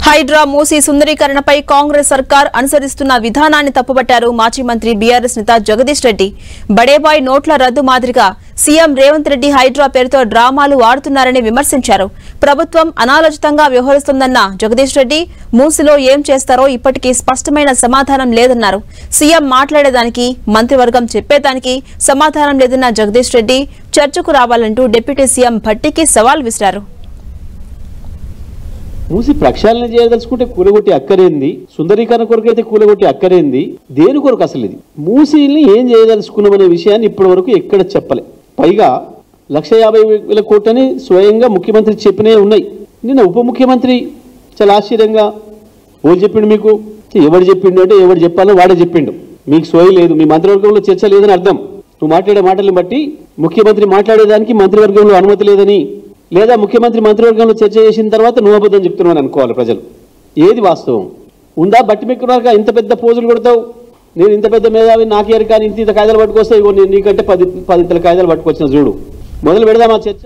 హైడ్రా మూసి సుందరీకరణపై కాంగ్రెస్ సర్కార్ అనుసరిస్తున్న విధానాన్ని తప్పుబట్టారు మాజీ మంత్రి బీఆర్ఎస్ నేత జగదీష్ రెడ్డి. బడేబాయ్ నోట్ల రద్దు మాదిరిగా సీఎం రేవంత్ రెడ్డి హైడ్రా పేరుతో డ్రామాలు ఆడుతున్నారని విమర్శించారు. ప్రభుత్వం అనాలోచితంగా వ్యవహరిస్తోందన్న జగదీష్ రెడ్డి మూసిలో ఏం చేస్తారో ఇప్పటికీ స్పష్టమైన సమాధానం లేదన్నారు. సీఎం మాట్లాడేదానికి మంత్రివర్గం చెప్పేదానికి సమాధానం లేదన్న జగదీష్ రెడ్డి చర్చకు రావాలంటూ డిప్యూటీ సీఎం భట్టికి సవాల్ విసిరారు. మూసి ప్రక్షాళన చేయదలుచుకుంటే కూలగొట్టి అక్కరేంది, సుందరీకరణ కొరకు అయితే కూలగొట్టి అక్కరేంది, దేని కొరకు అసలు ఇది మూసిని ఏం చేయదలుచుకున్నామనే విషయాన్ని ఇప్పటి వరకు ఎక్కడ చెప్పలే. పైగా 1,50,000 కోట్లని స్వయంగా ముఖ్యమంత్రి చెప్పినే ఉన్నాయి. నిన్న ఉప ముఖ్యమంత్రి చాలా ఆశ్చర్యంగా ఓళ్ళు చెప్పిండు, మీకు ఎవరు చెప్పిండు అంటే ఎవరు చెప్పాలో వాడే చెప్పిండు. మీకు సోయి లేదు, మీ మంత్రివర్గంలో చర్చ లేదని అర్థం. నువ్వు మాట్లాడే మాటలను బట్టి ముఖ్యమంత్రి మాట్లాడేదానికి మంత్రివర్గంలో అనుమతి లేదని, లేదా ముఖ్యమంత్రి మంత్రివర్గంలో చర్చ చేసిన తర్వాత నువ్వు అబద్ధం చెప్తున్నావు అనుకోవాలి ప్రజలు. ఏది వాస్తవం ఉందా? బట్టి మెక్కున్నాక ఇంత పెద్ద పోజులు కొడతావు, నేను ఇంత పెద్ద మేధావి నాకేరు కానీ ఇంత కాయిదాలు పట్టుకొస్తే నీకంటే 10 కాయిదాలు పట్టుకొచ్చిన చూడు. మొదలు పెడదామా చర్చ?